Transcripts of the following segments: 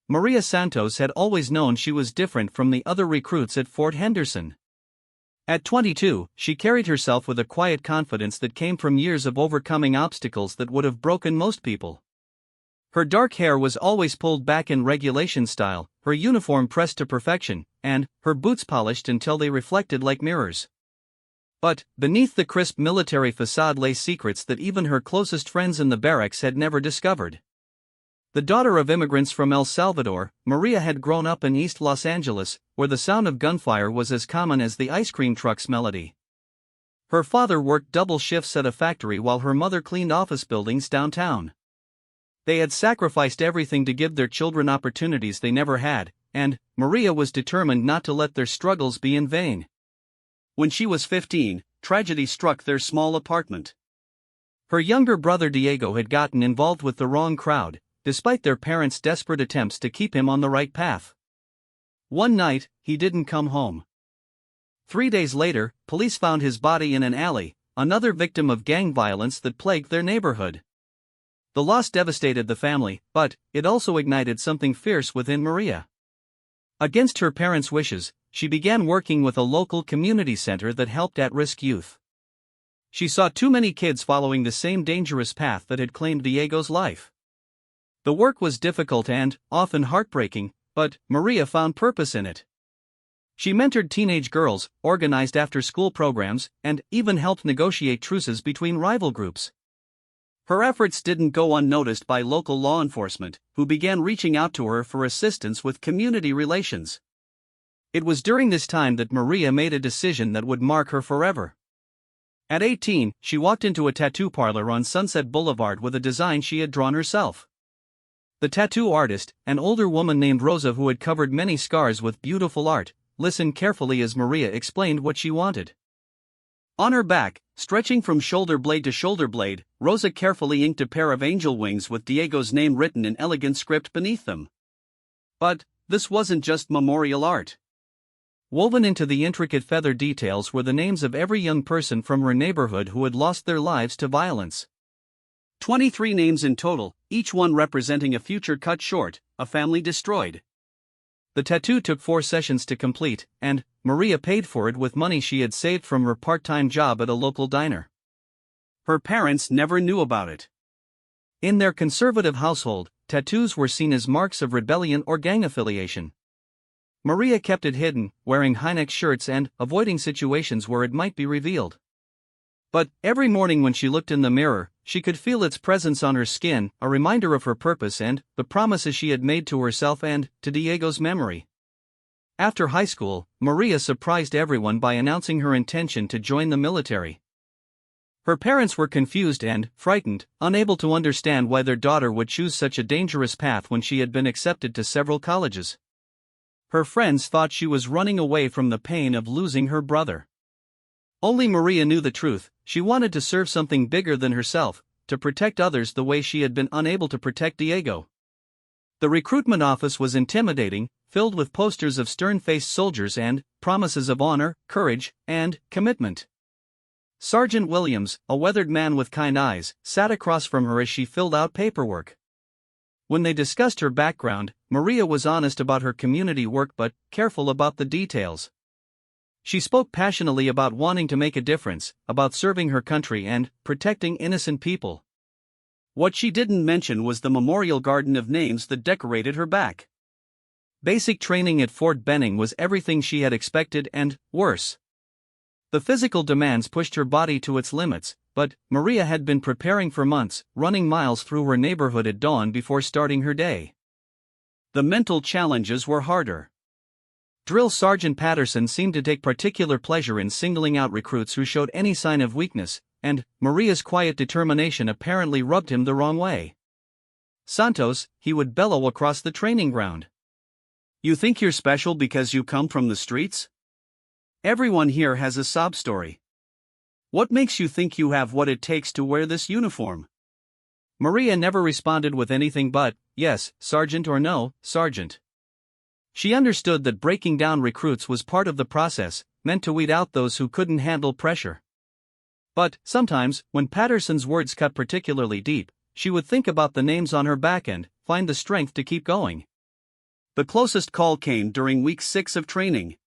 Maria Santos had always known she was different from the other recruits at Fort Henderson. At 22, she carried herself with a quiet confidence that came from years of overcoming obstacles that would have broken most people. Her dark hair was always pulled back in regulation style, her uniform pressed to perfection, and her boots polished until they reflected like mirrors. But beneath the crisp military facade lay secrets that even her closest friends in the barracks had never discovered. The daughter of immigrants from El Salvador, Maria had grown up in East Los Angeles, where the sound of gunfire was as common as the ice cream truck's melody. Her father worked double shifts at a factory while her mother cleaned office buildings downtown. They had sacrificed everything to give their children opportunities they never had, and Maria was determined not to let their struggles be in vain. When she was 15, tragedy struck their small apartment. Her younger brother Diego had gotten involved with the wrong crowd, despite their parents' desperate attempts to keep him on the right path. One night, he didn't come home. 3 days later, police found his body in an alley, another victim of gang violence that plagued their neighborhood. The loss devastated the family, but it also ignited something fierce within Maria. Against her parents' wishes, she began working with a local community center that helped at-risk youth. She saw too many kids following the same dangerous path that had claimed Diego's life. The work was difficult and often heartbreaking, but Maria found purpose in it. She mentored teenage girls, organized after-school programs, and even helped negotiate truces between rival groups. Her efforts didn't go unnoticed by local law enforcement, who began reaching out to her for assistance with community relations. It was during this time that Maria made a decision that would mark her forever. At 18, she walked into a tattoo parlor on Sunset Boulevard with a design she had drawn herself. The tattoo artist, an older woman named Rosa who had covered many scars with beautiful art, listened carefully as Maria explained what she wanted. On her back, stretching from shoulder blade to shoulder blade, Rosa carefully inked a pair of angel wings with Diego's name written in elegant script beneath them. But this wasn't just memorial art. Woven into the intricate feather details were the names of every young person from her neighborhood who had lost their lives to violence. 23 names in total, each one representing a future cut short, a family destroyed. The tattoo took 4 sessions to complete, and Maria paid for it with money she had saved from her part-time job at a local diner. Her parents never knew about it. In their conservative household, tattoos were seen as marks of rebellion or gang affiliation. Maria kept it hidden, wearing high-neck shirts and avoiding situations where it might be revealed. But every morning when she looked in the mirror, she could feel its presence on her skin, a reminder of her purpose and the promises she had made to herself and to Diego's memory. After high school, Maria surprised everyone by announcing her intention to join the military. Her parents were confused and frightened, unable to understand why their daughter would choose such a dangerous path when she had been accepted to several colleges. Her friends thought she was running away from the pain of losing her brother. Only Maria knew the truth. She wanted to serve something bigger than herself, to protect others the way she had been unable to protect Diego. The recruitment office was intimidating, filled with posters of stern-faced soldiers and promises of honor, courage, and commitment. Sergeant Williams, a weathered man with kind eyes, sat across from her as she filled out paperwork. When they discussed her background, Maria was honest about her community work but careful about the details. She spoke passionately about wanting to make a difference, about serving her country and protecting innocent people. What she didn't mention was the memorial garden of names that decorated her back. Basic training at Fort Benning was everything she had expected and worse. The physical demands pushed her body to its limits, but Maria had been preparing for months, running miles through her neighborhood at dawn before starting her day. The mental challenges were harder. Drill Sergeant Patterson seemed to take particular pleasure in singling out recruits who showed any sign of weakness, and Maria's quiet determination apparently rubbed him the wrong way. "Santos," he would bellow across the training ground. "You think you're special because you come from the streets? Everyone here has a sob story. What makes you think you have what it takes to wear this uniform?" Maria never responded with anything but, "Yes, Sergeant," or "No, Sergeant." She understood that breaking down recruits was part of the process, meant to weed out those who couldn't handle pressure. But sometimes, when Patterson's words cut particularly deep, she would think about the names on her back and find the strength to keep going. The closest call came during week 6 of training.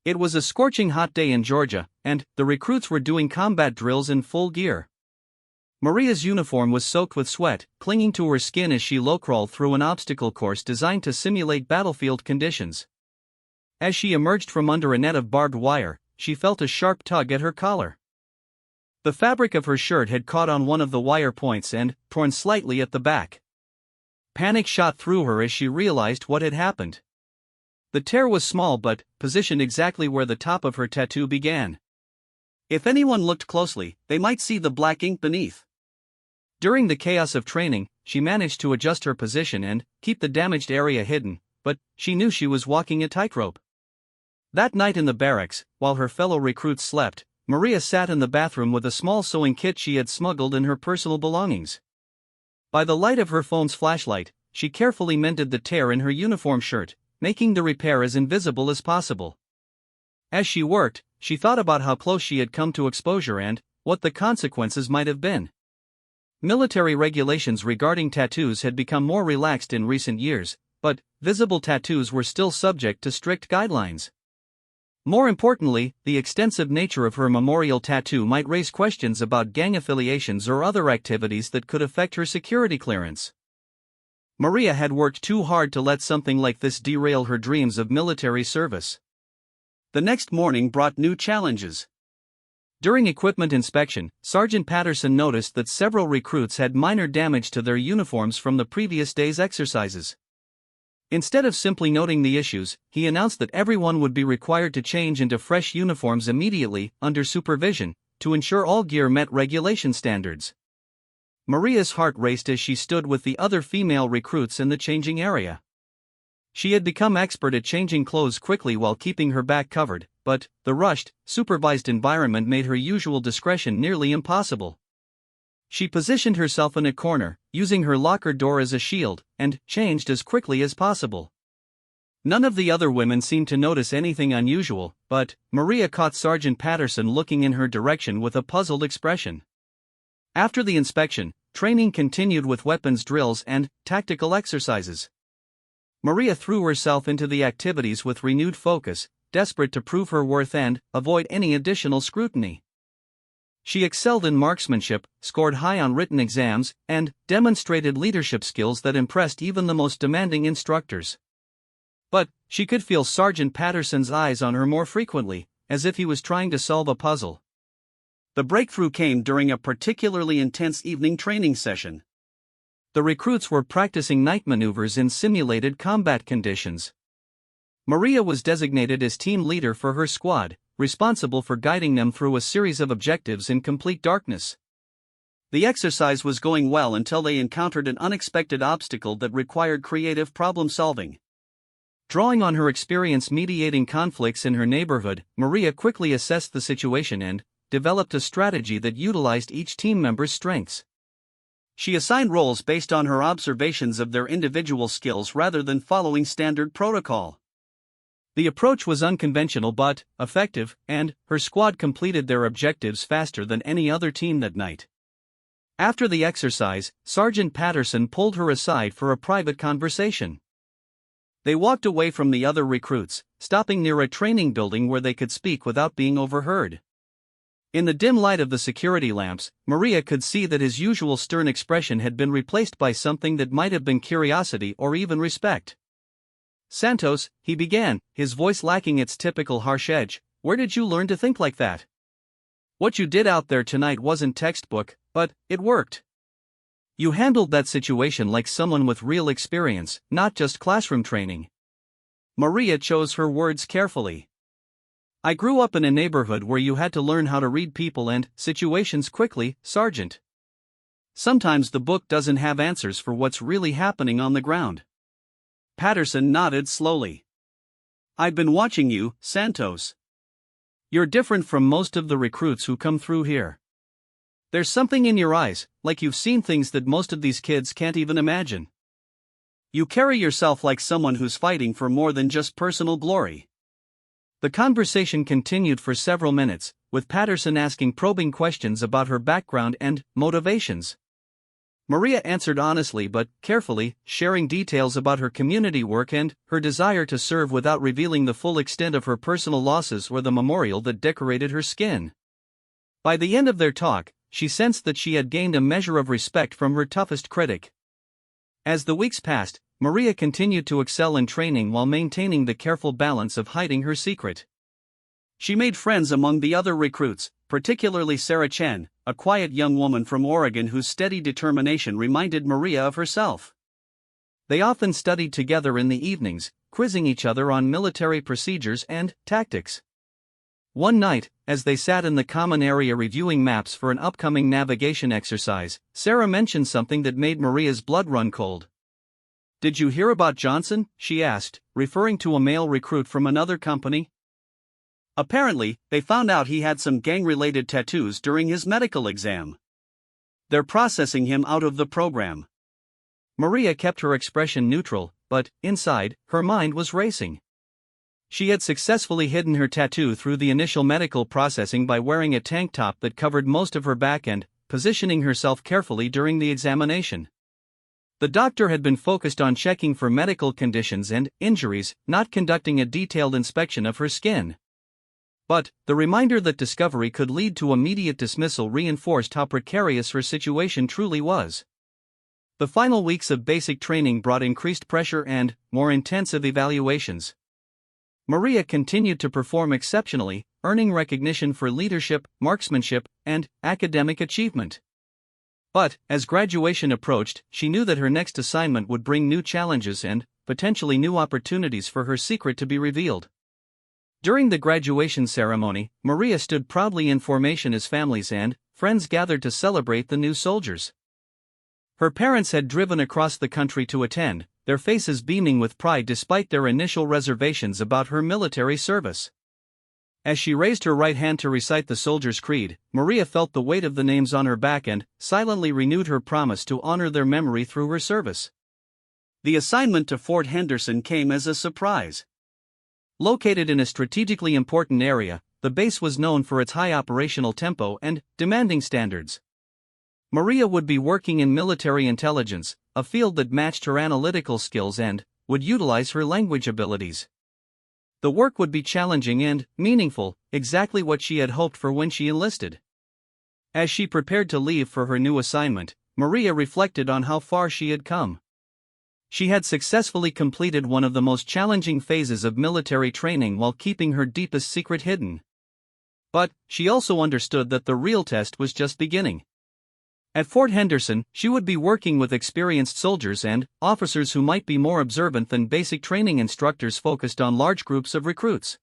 It was a scorching hot day in Georgia, and the recruits were doing combat drills in full gear. Maria's uniform was soaked with sweat, clinging to her skin as she low-crawled through an obstacle course designed to simulate battlefield conditions. As she emerged from under a net of barbed wire, she felt a sharp tug at her collar. The fabric of her shirt had caught on one of the wire points and torn slightly at the back. Panic shot through her as she realized what had happened. The tear was small but positioned exactly where the top of her tattoo began. If anyone looked closely, they might see the black ink beneath. During the chaos of training, she managed to adjust her position and keep the damaged area hidden, but she knew she was walking a tightrope. That night in the barracks, while her fellow recruits slept, Maria sat in the bathroom with a small sewing kit she had smuggled in her personal belongings. By the light of her phone's flashlight, she carefully mended the tear in her uniform shirt, making the repair as invisible as possible. As she worked, she thought about how close she had come to exposure and what the consequences might have been. Military regulations regarding tattoos had become more relaxed in recent years, but visible tattoos were still subject to strict guidelines. More importantly, the extensive nature of her memorial tattoo might raise questions about gang affiliations or other activities that could affect her security clearance. Maria had worked too hard to let something like this derail her dreams of military service. The next morning brought new challenges. During equipment inspection, Sergeant Patterson noticed that several recruits had minor damage to their uniforms from the previous day's exercises. Instead of simply noting the issues, he announced that everyone would be required to change into fresh uniforms immediately, under supervision, to ensure all gear met regulation standards. Maria's heart raced as she stood with the other female recruits in the changing area. She had become expert at changing clothes quickly while keeping her back covered, but the rushed, supervised environment made her usual discretion nearly impossible. She positioned herself in a corner, using her locker door as a shield, and changed as quickly as possible. None of the other women seemed to notice anything unusual, but Maria caught Sergeant Patterson looking in her direction with a puzzled expression. After the inspection, training continued with weapons drills and tactical exercises. Maria threw herself into the activities with renewed focus, desperate to prove her worth and avoid any additional scrutiny. She excelled in marksmanship, scored high on written exams, and demonstrated leadership skills that impressed even the most demanding instructors. But she could feel Sergeant Patterson's eyes on her more frequently, as if he was trying to solve a puzzle. The breakthrough came during a particularly intense evening training session. The recruits were practicing night maneuvers in simulated combat conditions. Maria was designated as team leader for her squad, responsible for guiding them through a series of objectives in complete darkness. The exercise was going well until they encountered an unexpected obstacle that required creative problem-solving. Drawing on her experience mediating conflicts in her neighborhood, Maria quickly assessed the situation and developed a strategy that utilized each team member's strengths. She assigned roles based on her observations of their individual skills rather than following standard protocol. The approach was unconventional but effective, and her squad completed their objectives faster than any other team that night. After the exercise, Sergeant Patterson pulled her aside for a private conversation. They walked away from the other recruits, stopping near a training building where they could speak without being overheard. In the dim light of the security lamps, Maria could see that his usual stern expression had been replaced by something that might have been curiosity or even respect. "Santos," he began, his voice lacking its typical harsh edge, "where did you learn to think like that? What you did out there tonight wasn't textbook, but it worked. You handled that situation like someone with real experience, not just classroom training." Maria chose her words carefully. "I grew up in a neighborhood where you had to learn how to read people and situations quickly, Sergeant. Sometimes the book doesn't have answers for what's really happening on the ground." Patterson nodded slowly. "I've been watching you, Santos. You're different from most of the recruits who come through here. There's something in your eyes, like you've seen things that most of these kids can't even imagine. You carry yourself like someone who's fighting for more than just personal glory." The conversation continued for several minutes, with Patterson asking probing questions about her background and motivations. Maria answered honestly but carefully, sharing details about her community work and her desire to serve without revealing the full extent of her personal losses or the memorial that decorated her skin. By the end of their talk, she sensed that she had gained a measure of respect from her toughest critic. As the weeks passed, Maria continued to excel in training while maintaining the careful balance of hiding her secret. She made friends among the other recruits, particularly Sarah Chen, a quiet young woman from Oregon whose steady determination reminded Maria of herself. They often studied together in the evenings, quizzing each other on military procedures and tactics. One night, as they sat in the common area reviewing maps for an upcoming navigation exercise, Sarah mentioned something that made Maria's blood run cold. "Did you hear about Johnson?" she asked, referring to a male recruit from another company. Apparently, they found out he had some gang-related tattoos during his medical exam. They're processing him out of the program. Maria kept her expression neutral, but, inside, her mind was racing. She had successfully hidden her tattoo through the initial medical processing by wearing a tank top that covered most of her back and positioning herself carefully during the examination. The doctor had been focused on checking for medical conditions and injuries, not conducting a detailed inspection of her skin. But the reminder that discovery could lead to immediate dismissal reinforced how precarious her situation truly was. The final weeks of basic training brought increased pressure and more intensive evaluations. Maria continued to perform exceptionally, earning recognition for leadership, marksmanship, and academic achievement. But, as graduation approached, she knew that her next assignment would bring new challenges and, potentially new opportunities for her secret to be revealed. During the graduation ceremony, Maria stood proudly in formation as families and friends gathered to celebrate the new soldiers. Her parents had driven across the country to attend, their faces beaming with pride despite their initial reservations about her military service. As she raised her right hand to recite the soldier's creed, Maria felt the weight of the names on her back and silently renewed her promise to honor their memory through her service. The assignment to Fort Henderson came as a surprise. Located in a strategically important area, the base was known for its high operational tempo and demanding standards. Maria would be working in military intelligence, a field that matched her analytical skills and would utilize her language abilities. The work would be challenging and meaningful, exactly what she had hoped for when she enlisted. As she prepared to leave for her new assignment, Maria reflected on how far she had come. She had successfully completed one of the most challenging phases of military training while keeping her deepest secret hidden. But she also understood that the real test was just beginning. At Fort Henderson, she would be working with experienced soldiers and officers who might be more observant than basic training instructors focused on large groups of recruits.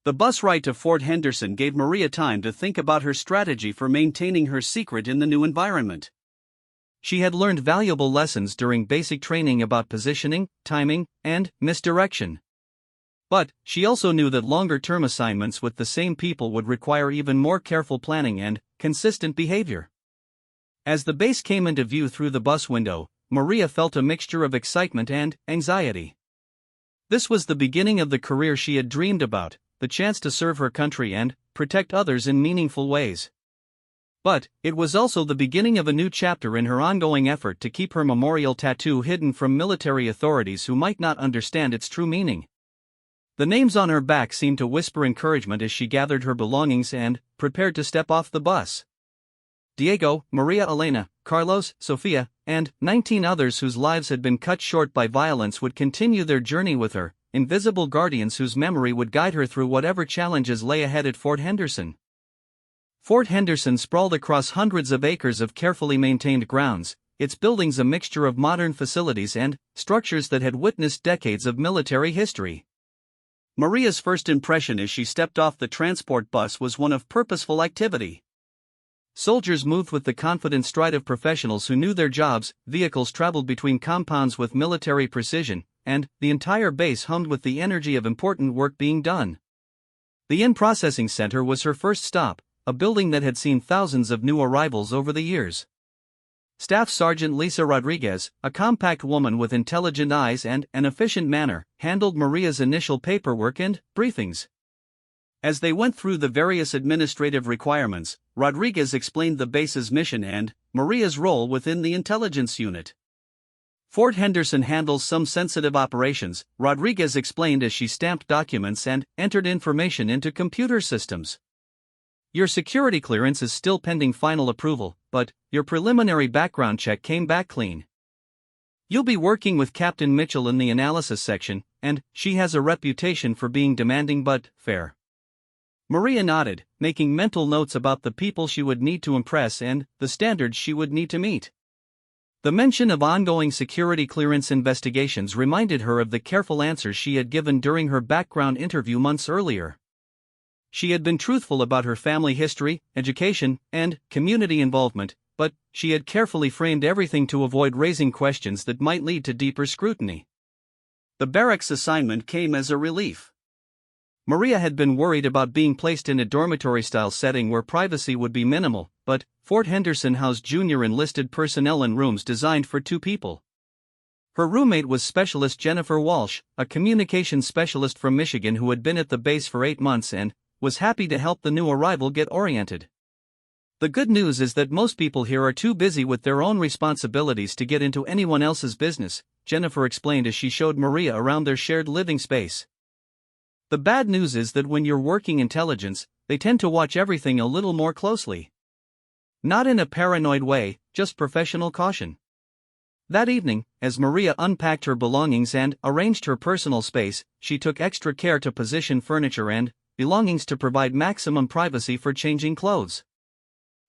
The bus ride to Fort Henderson gave Maria time to think about her strategy for maintaining her secret in the new environment. She had learned valuable lessons during basic training about positioning, timing, and misdirection. But she also knew that longer-term assignments with the same people would require even more careful planning and consistent behavior. As the base came into view through the bus window, Maria felt a mixture of excitement and anxiety. This was the beginning of the career she had dreamed about, the chance to serve her country and protect others in meaningful ways. But it was also the beginning of a new chapter in her ongoing effort to keep her memorial tattoo hidden from military authorities who might not understand its true meaning. The names on her back seemed to whisper encouragement as she gathered her belongings and prepared to step off the bus. Diego, Maria Elena, Carlos, Sofia, and 19 others whose lives had been cut short by violence would continue their journey with her, invisible guardians whose memory would guide her through whatever challenges lay ahead at Fort Henderson. Fort Henderson sprawled across hundreds of acres of carefully maintained grounds, its buildings a mixture of modern facilities and structures that had witnessed decades of military history. Maria's first impression as she stepped off the transport bus was one of purposeful activity. Soldiers moved with the confident stride of professionals who knew their jobs, vehicles traveled between compounds with military precision, and the entire base hummed with the energy of important work being done. The In-Processing Center was her first stop, a building that had seen thousands of new arrivals over the years. Staff Sergeant Lisa Rodriguez, a compact woman with intelligent eyes and an efficient manner, handled Maria's initial paperwork and briefings. As they went through the various administrative requirements, Rodriguez explained the base's mission and Maria's role within the intelligence unit. Fort Henderson handles some sensitive operations, Rodriguez explained as she stamped documents and entered information into computer systems. Your security clearance is still pending final approval, but your preliminary background check came back clean. You'll be working with Captain Mitchell in the analysis section, and she has a reputation for being demanding but fair. Maria nodded, making mental notes about the people she would need to impress and the standards she would need to meet. The mention of ongoing security clearance investigations reminded her of the careful answers she had given during her background interview months earlier. She had been truthful about her family history, education, and community involvement, but she had carefully framed everything to avoid raising questions that might lead to deeper scrutiny. The barracks assignment came as a relief. Maria had been worried about being placed in a dormitory-style setting where privacy would be minimal, but Fort Henderson housed junior enlisted personnel in rooms designed for 2 people. Her roommate was Specialist Jennifer Walsh, a communications specialist from Michigan who had been at the base for 8 months and was happy to help the new arrival get oriented. The good news is that most people here are too busy with their own responsibilities to get into anyone else's business, Jennifer explained as she showed Maria around their shared living space. The bad news is that when you're working intelligence, they tend to watch everything a little more closely. Not in a paranoid way, just professional caution. That evening, as Maria unpacked her belongings and arranged her personal space, she took extra care to position furniture and belongings to provide maximum privacy for changing clothes.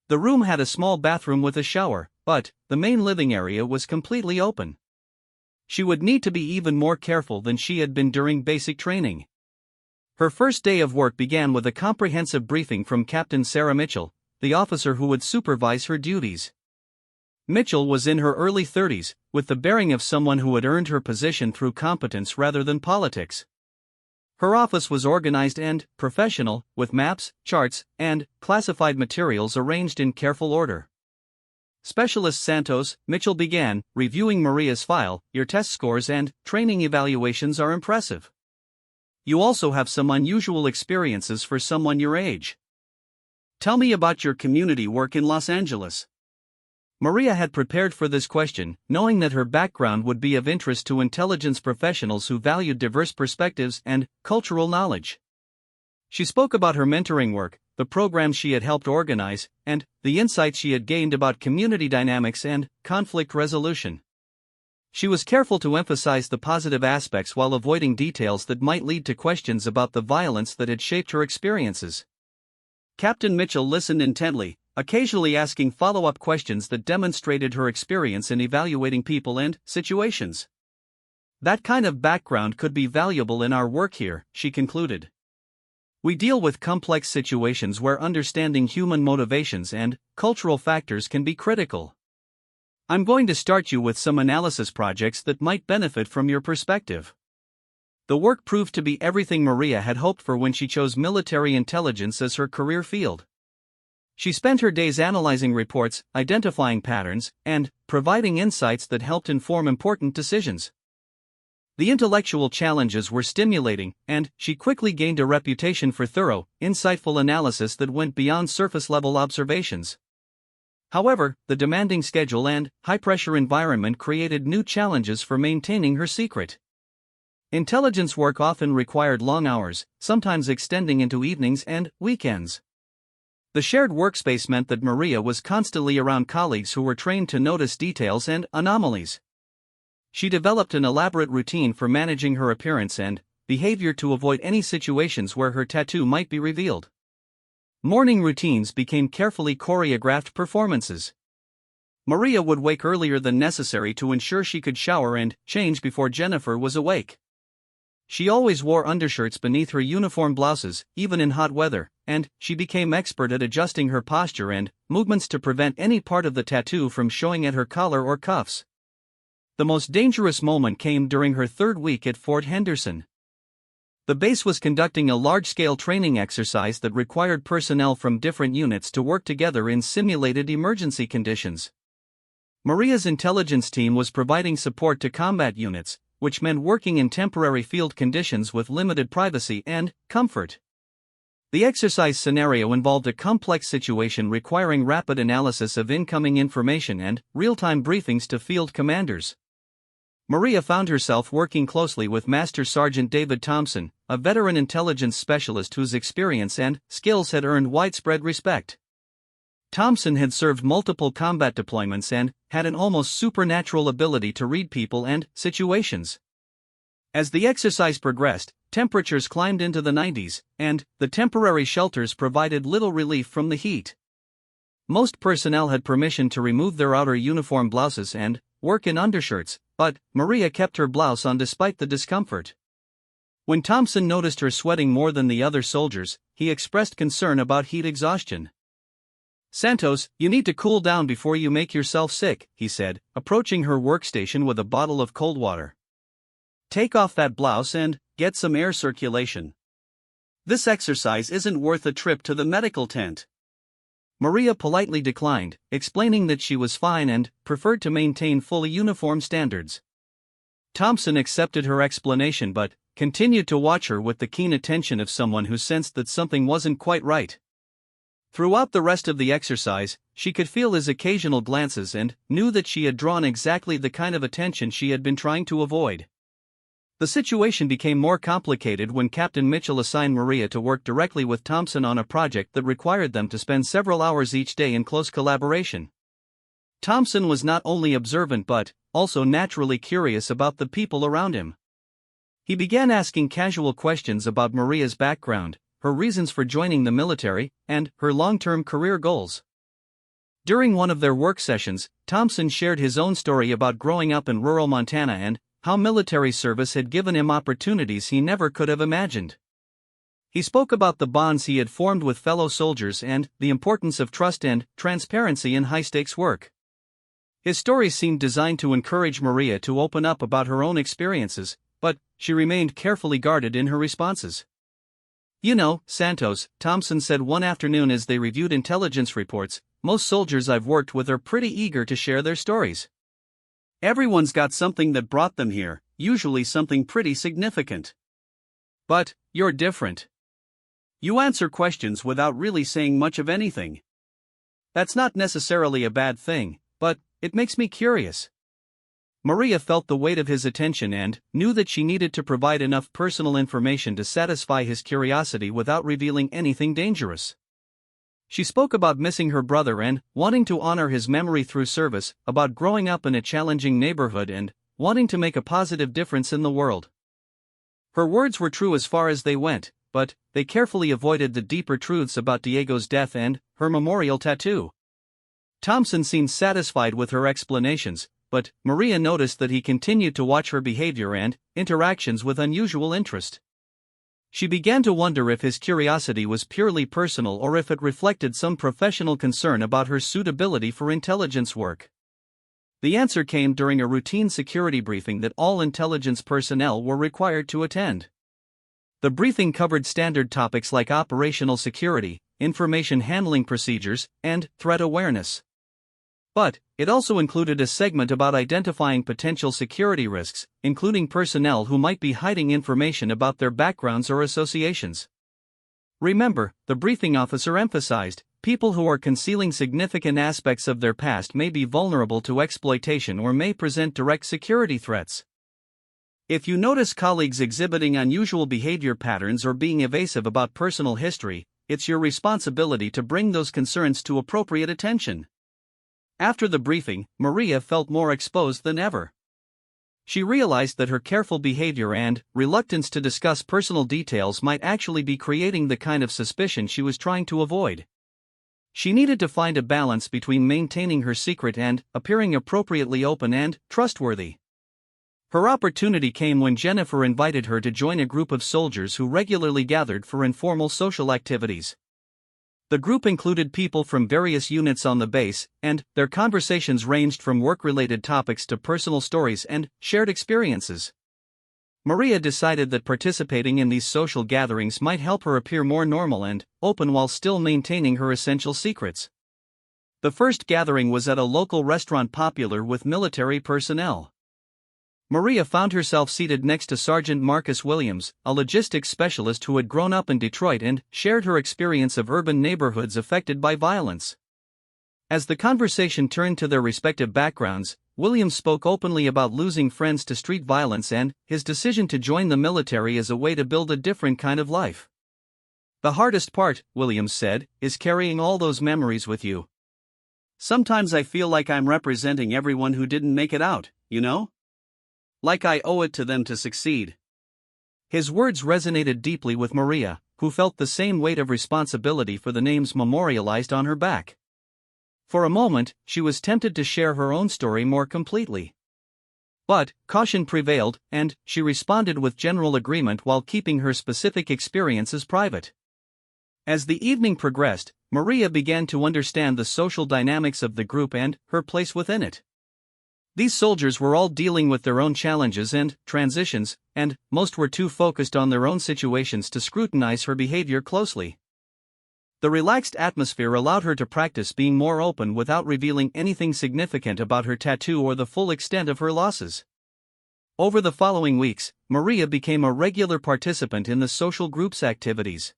The room had a small bathroom with a shower, but the main living area was completely open. She would need to be even more careful than she had been during basic training. Her first day of work began with a comprehensive briefing from Captain Sarah Mitchell, the officer who would supervise her duties. Mitchell was in her early 30s, with the bearing of someone who had earned her position through competence rather than politics. Her office was organized and professional, with maps, charts, and classified materials arranged in careful order. Specialist Santos, Mitchell began, reviewing Maria's file. Your test scores and training evaluations are impressive. You also have some unusual experiences for someone your age. Tell me about your community work in Los Angeles. Maria had prepared for this question, knowing that her background would be of interest to intelligence professionals who valued diverse perspectives and cultural knowledge. She spoke about her mentoring work, the programs she had helped organize, and the insights she had gained about community dynamics and conflict resolution. She was careful to emphasize the positive aspects while avoiding details that might lead to questions about the violence that had shaped her experiences. Captain Mitchell listened intently, occasionally asking follow-up questions that demonstrated her experience in evaluating people and situations. That kind of background could be valuable in our work here, she concluded. We deal with complex situations where understanding human motivations and cultural factors can be critical. I'm going to start you with some analysis projects that might benefit from your perspective. The work proved to be everything Maria had hoped for when she chose military intelligence as her career field. She spent her days analyzing reports, identifying patterns, and providing insights that helped inform important decisions. The intellectual challenges were stimulating, and she quickly gained a reputation for thorough, insightful analysis that went beyond surface-level observations. However, the demanding schedule and high-pressure environment created new challenges for maintaining her secret. Intelligence work often required long hours, sometimes extending into evenings and weekends. The shared workspace meant that Maria was constantly around colleagues who were trained to notice details and anomalies. She developed an elaborate routine for managing her appearance and behavior to avoid any situations where her tattoo might be revealed. Morning routines became carefully choreographed performances. Maria would wake earlier than necessary to ensure she could shower and change before Jennifer was awake. She always wore undershirts beneath her uniform blouses, even in hot weather, and she became expert at adjusting her posture and movements to prevent any part of the tattoo from showing at her collar or cuffs. The most dangerous moment came during her 3rd week at Fort Henderson. The base was conducting a large-scale training exercise that required personnel from different units to work together in simulated emergency conditions. Maria's intelligence team was providing support to combat units, which meant working in temporary field conditions with limited privacy and comfort. The exercise scenario involved a complex situation requiring rapid analysis of incoming information and real-time briefings to field commanders. Maria found herself working closely with Master Sergeant David Thompson, a veteran intelligence specialist whose experience and skills had earned widespread respect. Thompson had served multiple combat deployments and had an almost supernatural ability to read people and situations. As the exercise progressed, temperatures climbed into the 90s, and the temporary shelters provided little relief from the heat. Most personnel had permission to remove their outer uniform blouses and work in undershirts, but Maria kept her blouse on despite the discomfort. When Thompson noticed her sweating more than the other soldiers, he expressed concern about heat exhaustion. "Santos, you need to cool down before you make yourself sick," he said, approaching her workstation with a bottle of cold water. "Take off that blouse and get some air circulation. This exercise isn't worth a trip to the medical tent." Maria politely declined, explaining that she was fine and preferred to maintain fully uniform standards. Thompson accepted her explanation but continued to watch her with the keen attention of someone who sensed that something wasn't quite right. Throughout the rest of the exercise, she could feel his occasional glances and knew that she had drawn exactly the kind of attention she had been trying to avoid. The situation became more complicated when Captain Mitchell assigned Maria to work directly with Thompson on a project that required them to spend several hours each day in close collaboration. Thompson was not only observant but also naturally curious about the people around him. He began asking casual questions about Maria's background, her reasons for joining the military, and her long-term career goals. During one of their work sessions, Thompson shared his own story about growing up in rural Montana and how military service had given him opportunities he never could have imagined. He spoke about the bonds he had formed with fellow soldiers and the importance of trust and transparency in high-stakes work. His story seemed designed to encourage Maria to open up about her own experiences, but she remained carefully guarded in her responses. "You know, Santos," Thompson said one afternoon as they reviewed intelligence reports, "most soldiers I've worked with are pretty eager to share their stories. Everyone's got something that brought them here, usually something pretty significant. But you're different. You answer questions without really saying much of anything. That's not necessarily a bad thing, but it makes me curious." Maria felt the weight of his attention and knew that she needed to provide enough personal information to satisfy his curiosity without revealing anything dangerous. She spoke about missing her brother and wanting to honor his memory through service, about growing up in a challenging neighborhood and wanting to make a positive difference in the world. Her words were true as far as they went, but they carefully avoided the deeper truths about Diego's death and her memorial tattoo. Thompson seemed satisfied with her explanations, but Maria noticed that he continued to watch her behavior and interactions with unusual interest. She began to wonder if his curiosity was purely personal or if it reflected some professional concern about her suitability for intelligence work. The answer came during a routine security briefing that all intelligence personnel were required to attend. The briefing covered standard topics like operational security, information handling procedures, and threat awareness. But it also included a segment about identifying potential security risks, including personnel who might be hiding information about their backgrounds or associations. Remember, the briefing officer emphasized, people who are concealing significant aspects of their past may be vulnerable to exploitation or may present direct security threats. If you notice colleagues exhibiting unusual behavior patterns or being evasive about personal history, it's your responsibility to bring those concerns to appropriate attention. After the briefing, Maria felt more exposed than ever. She realized that her careful behavior and reluctance to discuss personal details might actually be creating the kind of suspicion she was trying to avoid. She needed to find a balance between maintaining her secret and appearing appropriately open and trustworthy. Her opportunity came when Jennifer invited her to join a group of soldiers who regularly gathered for informal social activities. The group included people from various units on the base, and their conversations ranged from work-related topics to personal stories and shared experiences. Maria decided that participating in these social gatherings might help her appear more normal and open while still maintaining her essential secrets. The first gathering was at a local restaurant popular with military personnel. Maria found herself seated next to Sergeant Marcus Williams, a logistics specialist who had grown up in Detroit and shared her experience of urban neighborhoods affected by violence. As the conversation turned to their respective backgrounds, Williams spoke openly about losing friends to street violence and his decision to join the military as a way to build a different kind of life. "The hardest part," Williams said, "is carrying all those memories with you. Sometimes I feel like I'm representing everyone who didn't make it out, you know? Like I owe it to them to succeed." His words resonated deeply with Maria, who felt the same weight of responsibility for the names memorialized on her back. For a moment, she was tempted to share her own story more completely. But caution prevailed, and she responded with general agreement while keeping her specific experiences private. As the evening progressed, Maria began to understand the social dynamics of the group and her place within it. These soldiers were all dealing with their own challenges and transitions, and most were too focused on their own situations to scrutinize her behavior closely. The relaxed atmosphere allowed her to practice being more open without revealing anything significant about her tattoo or the full extent of her losses. Over the following weeks, Maria became a regular participant in the social group's activities.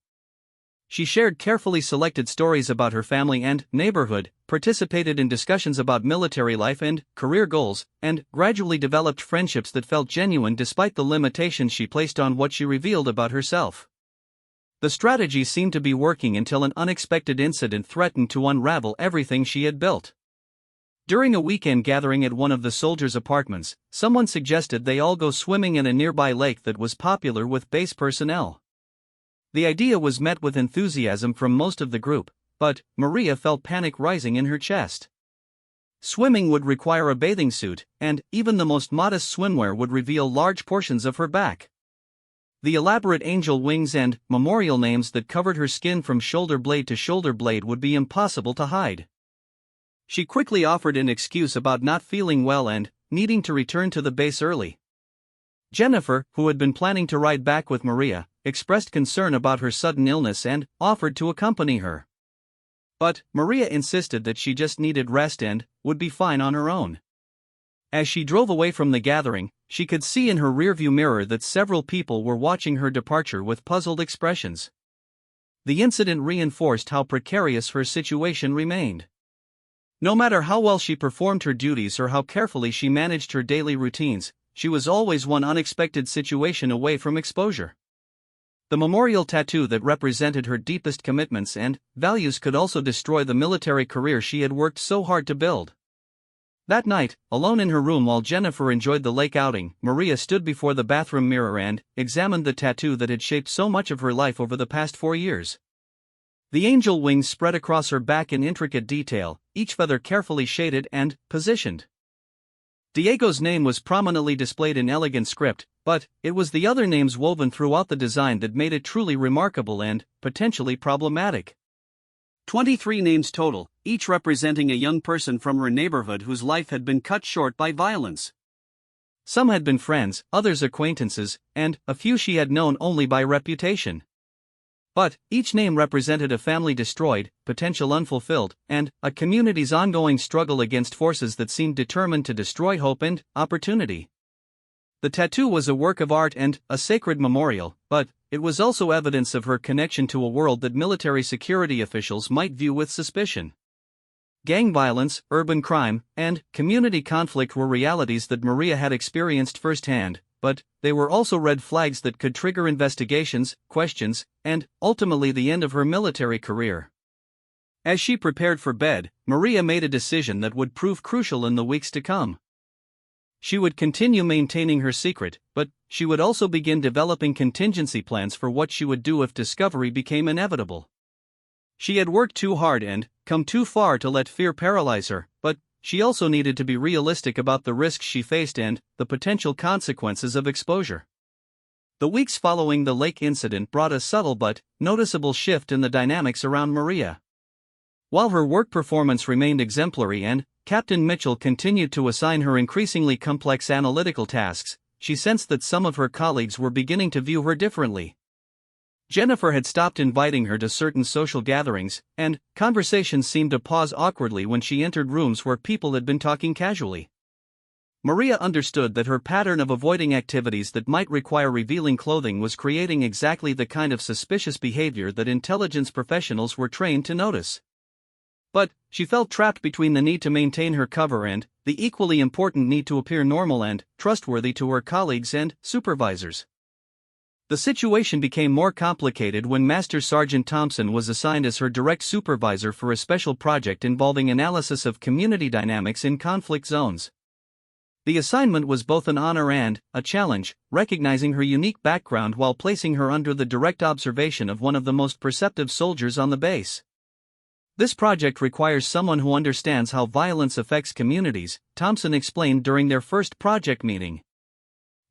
She shared carefully selected stories about her family and neighborhood, participated in discussions about military life and career goals, and gradually developed friendships that felt genuine despite the limitations she placed on what she revealed about herself. The strategy seemed to be working until an unexpected incident threatened to unravel everything she had built. During a weekend gathering at one of the soldiers' apartments, someone suggested they all go swimming in a nearby lake that was popular with base personnel. The idea was met with enthusiasm from most of the group, but Maria felt panic rising in her chest. Swimming would require a bathing suit, and even the most modest swimwear would reveal large portions of her back. The elaborate angel wings and memorial names that covered her skin from shoulder blade to shoulder blade would be impossible to hide. She quickly offered an excuse about not feeling well and needing to return to the base early. Jennifer, who had been planning to ride back with Maria, expressed concern about her sudden illness and offered to accompany her. But Maria insisted that she just needed rest and would be fine on her own. As she drove away from the gathering, she could see in her rearview mirror that several people were watching her departure with puzzled expressions. The incident reinforced how precarious her situation remained. No matter how well she performed her duties or how carefully she managed her daily routines, she was always one unexpected situation away from exposure. The memorial tattoo that represented her deepest commitments and values could also destroy the military career she had worked so hard to build. That night, alone in her room while Jennifer enjoyed the lake outing, Maria stood before the bathroom mirror and examined the tattoo that had shaped so much of her life over the past 4 years. The angel wings spread across her back in intricate detail, each feather carefully shaded and positioned. Diego's name was prominently displayed in elegant script, but it was the other names woven throughout the design that made it truly remarkable and potentially problematic. 23 names total, each representing a young person from her neighborhood whose life had been cut short by violence. Some had been friends, others acquaintances, and a few she had known only by reputation. But each name represented a family destroyed, potential unfulfilled, and a community's ongoing struggle against forces that seemed determined to destroy hope and opportunity. The tattoo was a work of art and a sacred memorial, but it was also evidence of her connection to a world that military security officials might view with suspicion. Gang violence, urban crime, and community conflict were realities that Maria had experienced firsthand, but they were also red flags that could trigger investigations, questions, and ultimately the end of her military career. As she prepared for bed, Maria made a decision that would prove crucial in the weeks to come. She would continue maintaining her secret, but she would also begin developing contingency plans for what she would do if discovery became inevitable. She had worked too hard and come too far to let fear paralyze her, but she also needed to be realistic about the risks she faced and the potential consequences of exposure. The weeks following the lake incident brought a subtle but noticeable shift in the dynamics around Maria. While her work performance remained exemplary and Captain Mitchell continued to assign her increasingly complex analytical tasks, she sensed that some of her colleagues were beginning to view her differently. Jennifer had stopped inviting her to certain social gatherings, and conversations seemed to pause awkwardly when she entered rooms where people had been talking casually. Maria understood that her pattern of avoiding activities that might require revealing clothing was creating exactly the kind of suspicious behavior that intelligence professionals were trained to notice. But she felt trapped between the need to maintain her cover and the equally important need to appear normal and trustworthy to her colleagues and supervisors. The situation became more complicated when Master Sergeant Thompson was assigned as her direct supervisor for a special project involving analysis of community dynamics in conflict zones. The assignment was both an honor and a challenge, recognizing her unique background while placing her under the direct observation of one of the most perceptive soldiers on the base. This project requires someone who understands how violence affects communities, Thompson explained during their first project meeting.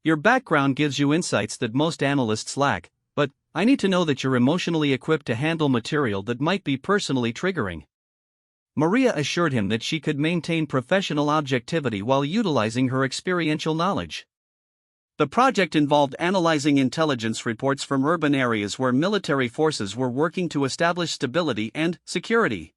Your background gives you insights that most analysts lack, but I need to know that you're emotionally equipped to handle material that might be personally triggering. Maria assured him that she could maintain professional objectivity while utilizing her experiential knowledge. The project involved analyzing intelligence reports from urban areas where military forces were working to establish stability and security.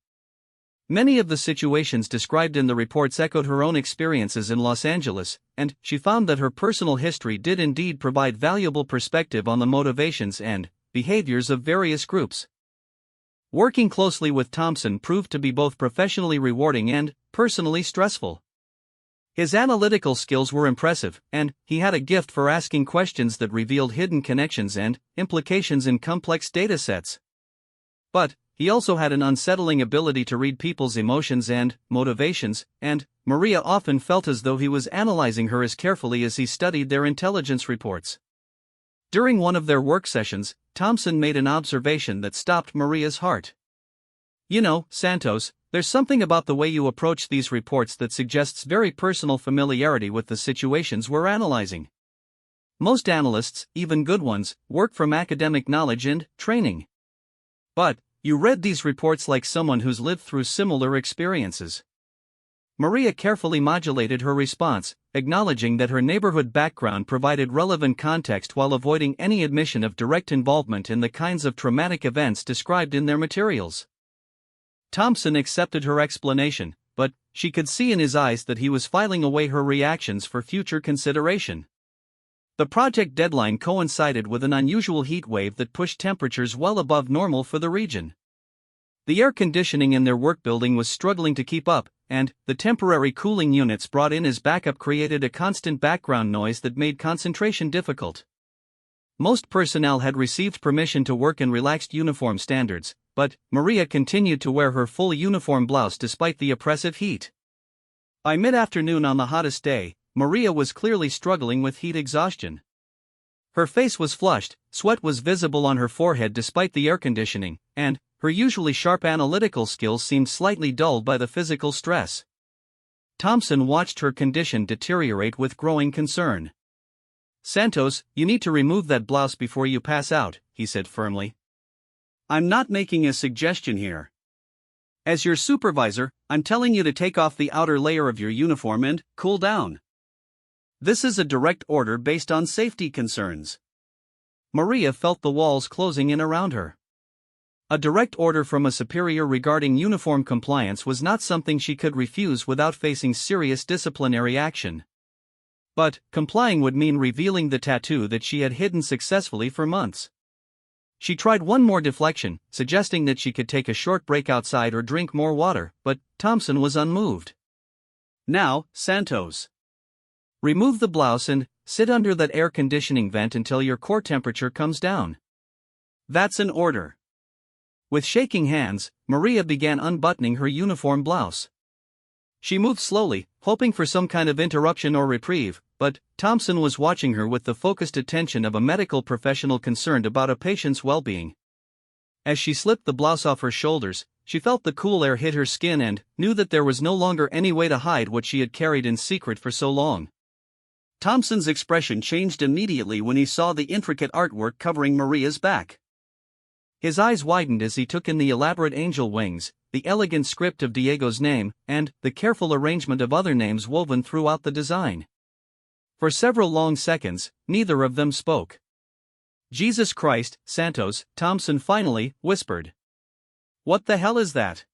Many of the situations described in the reports echoed her own experiences in Los Angeles, and she found that her personal history did indeed provide valuable perspective on the motivations and behaviors of various groups. Working closely with Thompson proved to be both professionally rewarding and personally stressful. His analytical skills were impressive, and he had a gift for asking questions that revealed hidden connections and implications in complex datasets. But he also had an unsettling ability to read people's emotions and motivations, and Maria often felt as though he was analyzing her as carefully as he studied their intelligence reports. During one of their work sessions, Thompson made an observation that stopped Maria's heart. "You know, Santos, there's something about the way you approach these reports that suggests very personal familiarity with the situations we're analyzing. Most analysts, even good ones, work from academic knowledge and training. But you read these reports like someone who's lived through similar experiences." Maria carefully modulated her response, acknowledging that her neighborhood background provided relevant context while avoiding any admission of direct involvement in the kinds of traumatic events described in their materials. Thompson accepted her explanation, but she could see in his eyes that he was filing away her reactions for future consideration. The project deadline coincided with an unusual heat wave that pushed temperatures well above normal for the region. The air conditioning in their work building was struggling to keep up, and the temporary cooling units brought in as backup created a constant background noise that made concentration difficult. Most personnel had received permission to work in relaxed uniform standards, but Maria continued to wear her full uniform blouse despite the oppressive heat. By mid-afternoon on the hottest day, Maria was clearly struggling with heat exhaustion. Her face was flushed, sweat was visible on her forehead despite the air conditioning, and her usually sharp analytical skills seemed slightly dulled by the physical stress. Thompson watched her condition deteriorate with growing concern. "Santos, you need to remove that blouse before you pass out," he said firmly. "I'm not making a suggestion here. As your supervisor, I'm telling you to take off the outer layer of your uniform and cool down. This is a direct order based on safety concerns." Maria felt the walls closing in around her. A direct order from a superior regarding uniform compliance was not something she could refuse without facing serious disciplinary action. But complying would mean revealing the tattoo that she had hidden successfully for months. She tried one more deflection, suggesting that she could take a short break outside or drink more water, but Thompson was unmoved. "Now, Santos, remove the blouse and sit under that air conditioning vent until your core temperature comes down. That's an order." With shaking hands, Maria began unbuttoning her uniform blouse. She moved slowly, hoping for some kind of interruption or reprieve, but Thompson was watching her with the focused attention of a medical professional concerned about a patient's well-being. As she slipped the blouse off her shoulders, she felt the cool air hit her skin and knew that there was no longer any way to hide what she had carried in secret for so long. Thompson's expression changed immediately when he saw the intricate artwork covering Maria's back. His eyes widened as he took in the elaborate angel wings, the elegant script of Diego's name, and the careful arrangement of other names woven throughout the design. For several long seconds, neither of them spoke. "Jesus Christ, Santos," Thompson finally whispered. "What the hell is that?"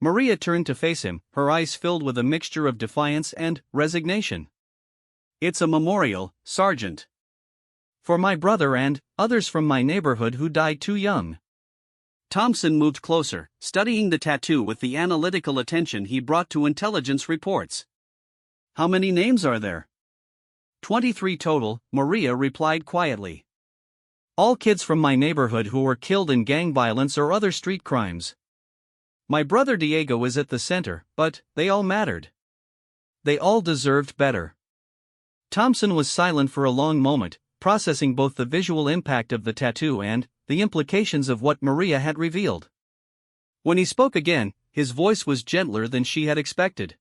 Maria turned to face him, her eyes filled with a mixture of defiance and resignation. It's a memorial, Sergeant. For my brother and others from my neighborhood who died too young. Thompson moved closer, studying the tattoo with the analytical attention he brought to intelligence reports. How many names are there? 23 total, Maria replied quietly. All kids from my neighborhood who were killed in gang violence or other street crimes. My brother Diego is at the center, but they all mattered. They all deserved better. Thompson was silent for a long moment, processing both the visual impact of the tattoo and the implications of what Maria had revealed. When he spoke again, his voice was gentler than she had expected.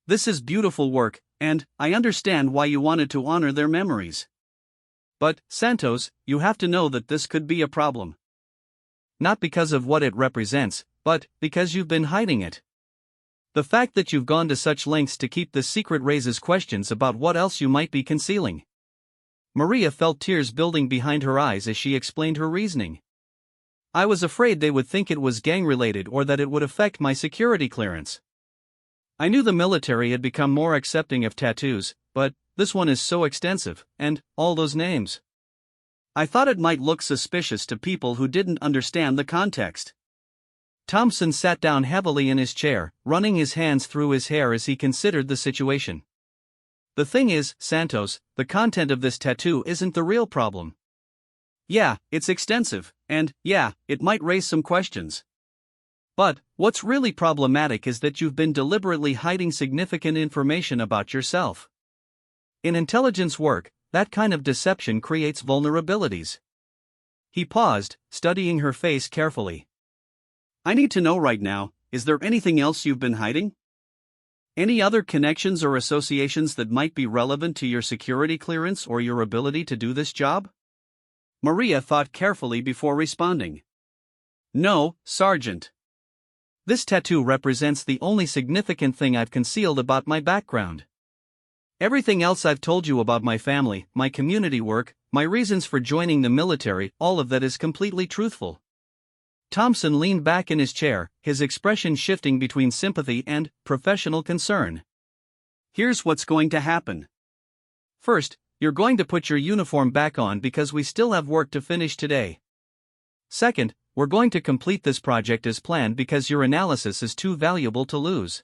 This is beautiful work, and I understand why you wanted to honor their memories. But, Santos, you have to know that this could be a problem. Not because of what it represents, but because you've been hiding it. The fact that you've gone to such lengths to keep this secret raises questions about what else you might be concealing. Maria felt tears building behind her eyes as she explained her reasoning. I was afraid they would think it was gang-related or that it would affect my security clearance. I knew the military had become more accepting of tattoos, but this one is so extensive, and all those names. I thought it might look suspicious to people who didn't understand the context. Thompson sat down heavily in his chair, running his hands through his hair as he considered the situation. The thing is, Santos, the content of this tattoo isn't the real problem. Yeah, it's extensive, and, yeah, it might raise some questions. But, what's really problematic is that you've been deliberately hiding significant information about yourself. In intelligence work, that kind of deception creates vulnerabilities. He paused, studying her face carefully. I need to know right now, is there anything else you've been hiding? Any other connections or associations that might be relevant to your security clearance or your ability to do this job? Maria thought carefully before responding. No, Sergeant. This tattoo represents the only significant thing I've concealed about my background. Everything else I've told you about my family, my community work, my reasons for joining the military, all of that is completely truthful. Thompson leaned back in his chair, his expression shifting between sympathy and professional concern. Here's what's going to happen. First, you're going to put your uniform back on because we still have work to finish today. Second, we're going to complete this project as planned because your analysis is too valuable to lose.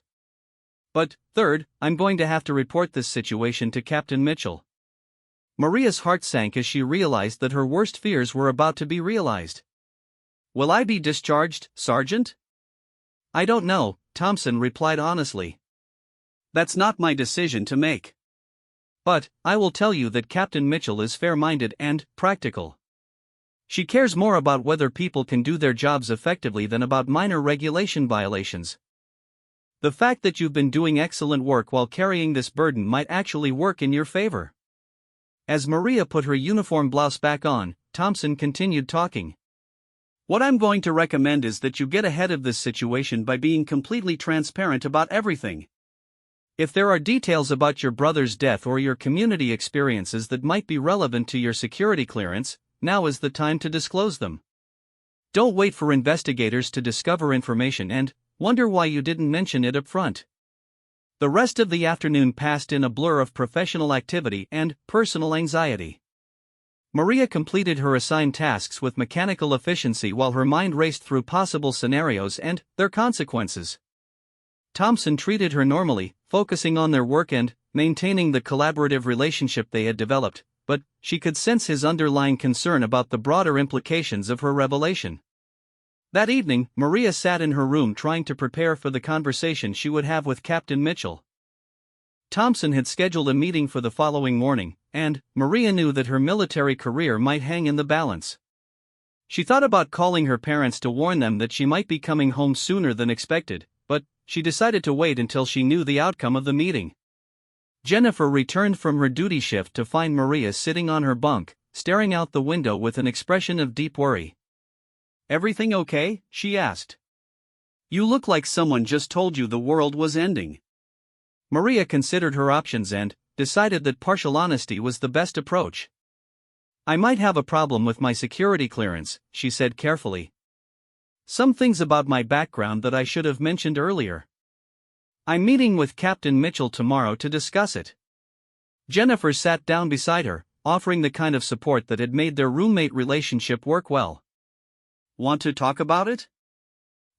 But, third, I'm going to have to report this situation to Captain Mitchell. Maria's heart sank as she realized that her worst fears were about to be realized. Will I be discharged, Sergeant? I don't know, Thompson replied honestly. That's not my decision to make. But, I will tell you that Captain Mitchell is fair-minded and practical. She cares more about whether people can do their jobs effectively than about minor regulation violations. The fact that you've been doing excellent work while carrying this burden might actually work in your favor. As Maria put her uniform blouse back on, Thompson continued talking. What I'm going to recommend is that you get ahead of this situation by being completely transparent about everything. If there are details about your brother's death or your community experiences that might be relevant to your security clearance, now is the time to disclose them. Don't wait for investigators to discover information and wonder why you didn't mention it up front. The rest of the afternoon passed in a blur of professional activity and personal anxiety. Maria completed her assigned tasks with mechanical efficiency while her mind raced through possible scenarios and their consequences. Thompson treated her normally, focusing on their work and maintaining the collaborative relationship they had developed, but she could sense his underlying concern about the broader implications of her revelation. That evening, Maria sat in her room trying to prepare for the conversation she would have with Captain Mitchell. Thompson had scheduled a meeting for the following morning, and Maria knew that her military career might hang in the balance. She thought about calling her parents to warn them that she might be coming home sooner than expected, but she decided to wait until she knew the outcome of the meeting. Jennifer returned from her duty shift to find Maria sitting on her bunk, staring out the window with an expression of deep worry. Everything okay? She asked. You look like someone just told you the world was ending. Maria considered her options and decided that partial honesty was the best approach. I might have a problem with my security clearance, she said carefully. Some things about my background that I should have mentioned earlier. I'm meeting with Captain Mitchell tomorrow to discuss it. Jennifer sat down beside her, offering the kind of support that had made their roommate relationship work well. Want to talk about it?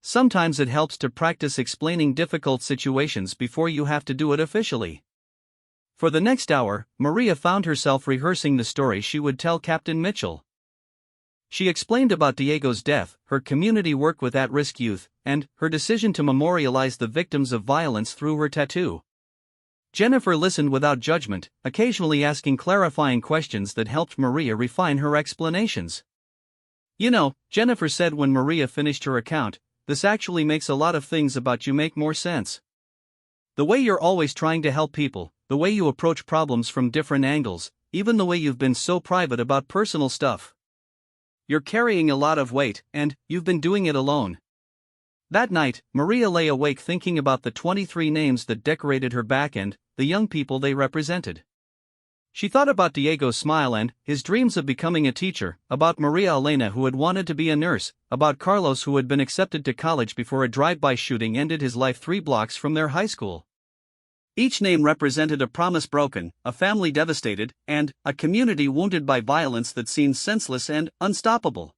Sometimes it helps to practice explaining difficult situations before you have to do it officially. For the next hour, Maria found herself rehearsing the story she would tell Captain Mitchell. She explained about Diego's death, her community work with at-risk youth, and her decision to memorialize the victims of violence through her tattoo. Jennifer listened without judgment, occasionally asking clarifying questions that helped Maria refine her explanations. You know, Jennifer said when Maria finished her account, this actually makes a lot of things about you make more sense. The way you're always trying to help people, the way you approach problems from different angles, even the way you've been so private about personal stuff. You're carrying a lot of weight, and you've been doing it alone. That night, Maria lay awake thinking about the 23 names that decorated her back and the young people they represented. She thought about Diego's smile and his dreams of becoming a teacher, about Maria Elena who had wanted to be a nurse, about Carlos who had been accepted to college before a drive-by shooting ended his life 3 blocks from their high school. Each name represented a promise broken, a family devastated, and a community wounded by violence that seemed senseless and unstoppable.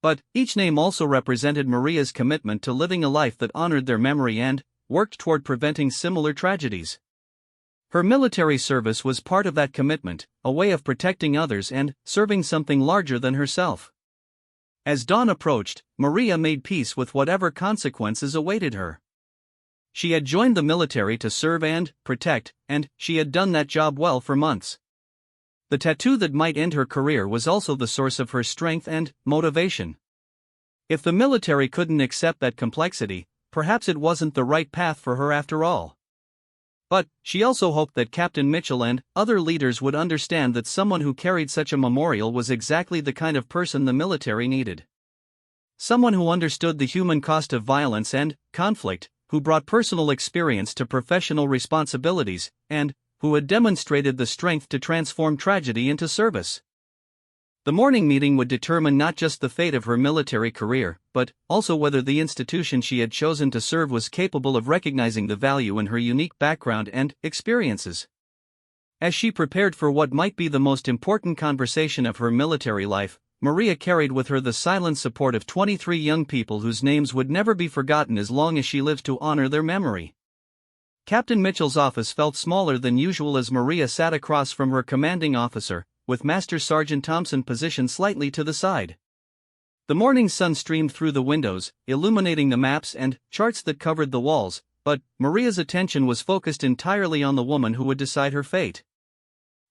But each name also represented Maria's commitment to living a life that honored their memory and worked toward preventing similar tragedies. Her military service was part of that commitment, a way of protecting others and serving something larger than herself. As dawn approached, Maria made peace with whatever consequences awaited her. She had joined the military to serve and protect, and she had done that job well for months. The tattoo that might end her career was also the source of her strength and motivation. If the military couldn't accept that complexity, perhaps it wasn't the right path for her after all. But she also hoped that Captain Mitchell and other leaders would understand that someone who carried such a memorial was exactly the kind of person the military needed. Someone who understood the human cost of violence and conflict, who brought personal experience to professional responsibilities, and who had demonstrated the strength to transform tragedy into service. The morning meeting would determine not just the fate of her military career, but also whether the institution she had chosen to serve was capable of recognizing the value in her unique background and experiences. As she prepared for what might be the most important conversation of her military life, Maria carried with her the silent support of 23 young people whose names would never be forgotten as long as she lived to honor their memory. Captain Mitchell's office felt smaller than usual as Maria sat across from her commanding officer, with Master Sergeant Thompson positioned slightly to the side. The morning sun streamed through the windows, illuminating the maps and charts that covered the walls, but Maria's attention was focused entirely on the woman who would decide her fate.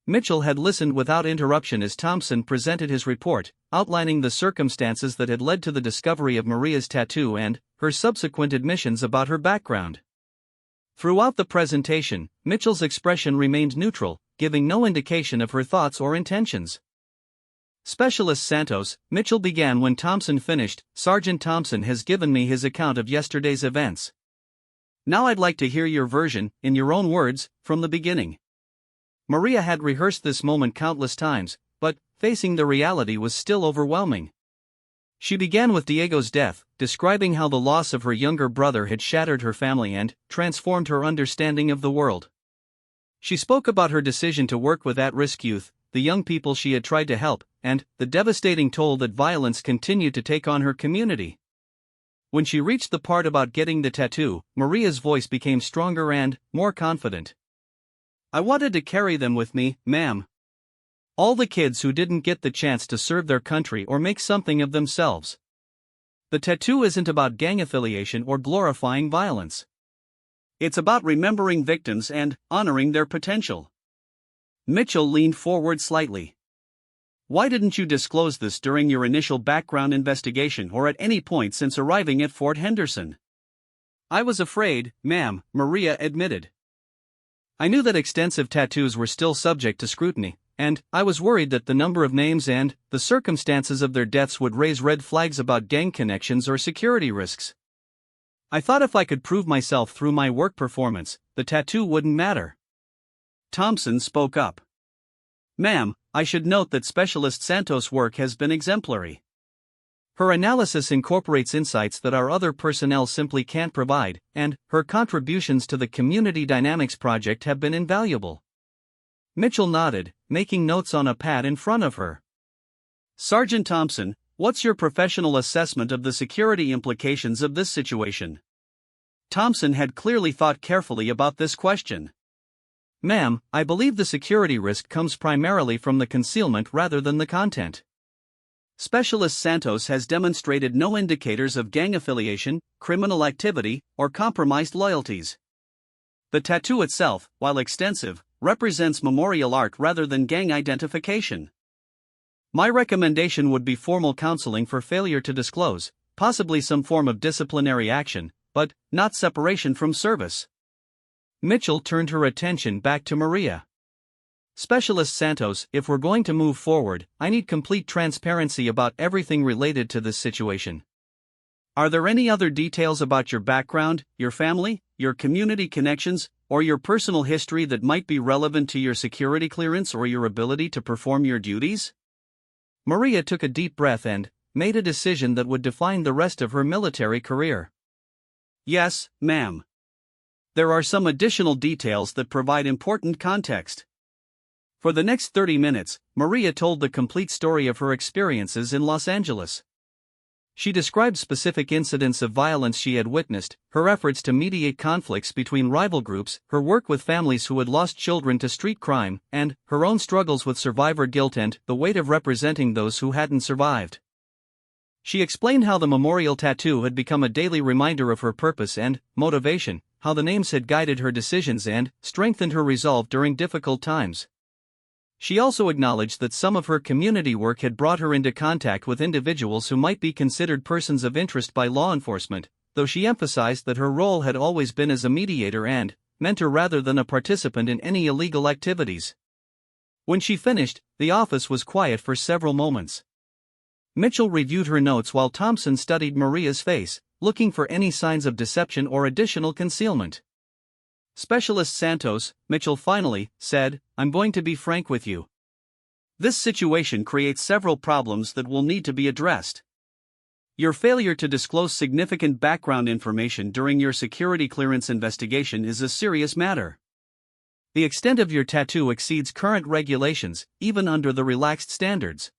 Mitchell had listened without interruption as Thompson presented his report, outlining the circumstances that had led to the discovery of Maria's tattoo and her subsequent admissions about her background. Throughout the presentation, Mitchell's expression remained neutral, giving no indication of her thoughts or intentions. Specialist Santos, Mitchell began when Thompson finished. Sergeant Thompson has given me his account of yesterday's events. Now I'd like to hear your version, in your own words, from the beginning. Maria had rehearsed this moment countless times, but facing the reality was still overwhelming. She began with Diego's death, describing how the loss of her younger brother had shattered her family and transformed her understanding of the world. She spoke about her decision to work with at-risk youth, the young people she had tried to help, and the devastating toll that violence continued to take on her community. When she reached the part about getting the tattoo, Maria's voice became stronger and more confident. I wanted to carry them with me, ma'am. All the kids who didn't get the chance to serve their country or make something of themselves. The tattoo isn't about gang affiliation or glorifying violence. It's about remembering victims and honoring their potential. Mitchell leaned forward slightly. Why didn't you disclose this during your initial background investigation or at any point since arriving at Fort Henderson? I was afraid, ma'am, Maria admitted. I knew that extensive tattoos were still subject to scrutiny, and I was worried that the number of names and the circumstances of their deaths would raise red flags about gang connections or security risks. I thought if I could prove myself through my work performance, the tattoo wouldn't matter. Thompson spoke up. Ma'am, I should note that Specialist Santos' work has been exemplary. Her analysis incorporates insights that our other personnel simply can't provide, and her contributions to the Community Dynamics project have been invaluable. Mitchell nodded, making notes on a pad in front of her. Sergeant Thompson, what's your professional assessment of the security implications of this situation? Thompson had clearly thought carefully about this question. Ma'am, I believe the security risk comes primarily from the concealment rather than the content. Specialist Santos has demonstrated no indicators of gang affiliation, criminal activity, or compromised loyalties. The tattoo itself, while extensive, represents memorial art rather than gang identification. My recommendation would be formal counseling for failure to disclose, possibly some form of disciplinary action, but not separation from service. Mitchell turned her attention back to Maria. Specialist Santos, if we're going to move forward, I need complete transparency about everything related to this situation. Are there any other details about your background, your family, your community connections, or your personal history that might be relevant to your security clearance or your ability to perform your duties? Maria took a deep breath and made a decision that would define the rest of her military career. Yes, ma'am. There are some additional details that provide important context. For the next 30 minutes, Maria told the complete story of her experiences in Los Angeles. She described specific incidents of violence she had witnessed, her efforts to mediate conflicts between rival groups, her work with families who had lost children to street crime, and her own struggles with survivor guilt and the weight of representing those who hadn't survived. She explained how the memorial tattoo had become a daily reminder of her purpose and motivation, how the names had guided her decisions and strengthened her resolve during difficult times. She also acknowledged that some of her community work had brought her into contact with individuals who might be considered persons of interest by law enforcement, though she emphasized that her role had always been as a mediator and mentor rather than a participant in any illegal activities. When she finished, the office was quiet for several moments. Mitchell reviewed her notes while Thompson studied Maria's face, looking for any signs of deception or additional concealment. Specialist Santos, Mitchell finally said, I'm going to be frank with you. This situation creates several problems that will need to be addressed. Your failure to disclose significant background information during your security clearance investigation is a serious matter. The extent of your tattoo exceeds current regulations, even under the relaxed standards.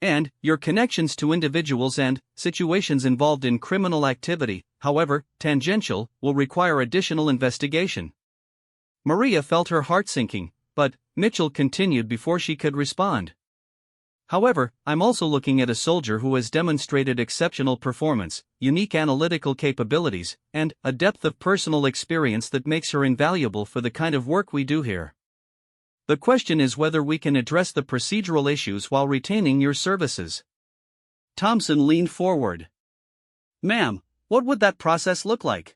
And your connections to individuals and situations involved in criminal activity, however tangential, will require additional investigation. Maria felt her heart sinking, but Mitchell continued before she could respond. However, I'm also looking at a soldier who has demonstrated exceptional performance, unique analytical capabilities, and a depth of personal experience that makes her invaluable for the kind of work we do here. The question is whether we can address the procedural issues while retaining your services. Thompson leaned forward. Ma'am, what would that process look like?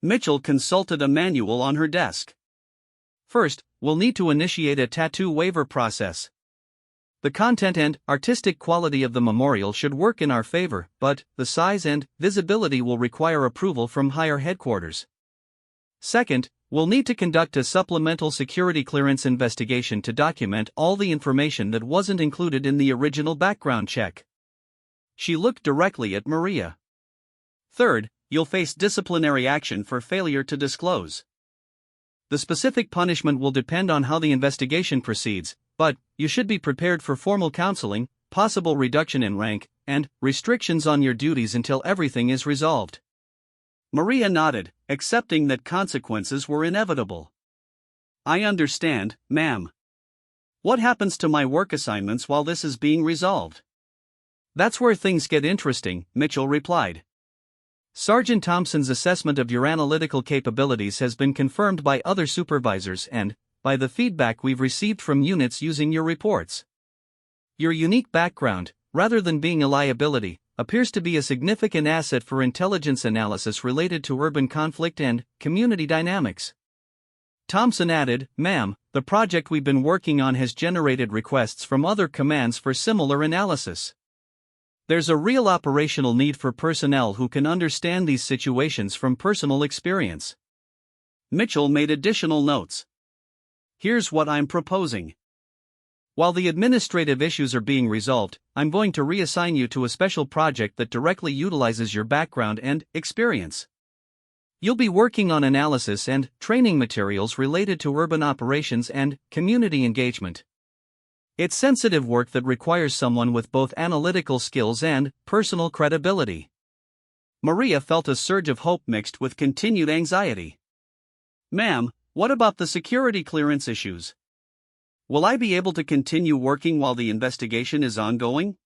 Mitchell consulted a manual on her desk. First, we'll need to initiate a tattoo waiver process. The content and artistic quality of the memorial should work in our favor, but the size and visibility will require approval from higher headquarters. Second, we'll need to conduct a supplemental security clearance investigation to document all the information that wasn't included in the original background check. She looked directly at Maria. Third, you'll face disciplinary action for failure to disclose. The specific punishment will depend on how the investigation proceeds, but you should be prepared for formal counseling, possible reduction in rank, and restrictions on your duties until everything is resolved. Maria nodded, accepting that consequences were inevitable. I understand, ma'am. What happens to my work assignments while this is being resolved? That's where things get interesting, Mitchell replied. Sergeant Thompson's assessment of your analytical capabilities has been confirmed by other supervisors and by the feedback we've received from units using your reports. Your unique background, rather than being a liability, appears to be a significant asset for intelligence analysis related to urban conflict and community dynamics. Thompson added, Ma'am, the project we've been working on has generated requests from other commands for similar analysis. There's a real operational need for personnel who can understand these situations from personal experience. Mitchell made additional notes. Here's what I'm proposing. While the administrative issues are being resolved, I'm going to reassign you to a special project that directly utilizes your background and experience. You'll be working on analysis and training materials related to urban operations and community engagement. It's sensitive work that requires someone with both analytical skills and personal credibility. Maria felt a surge of hope mixed with continued anxiety. Ma'am, what about the security clearance issues? Will I be able to continue working while the investigation is ongoing?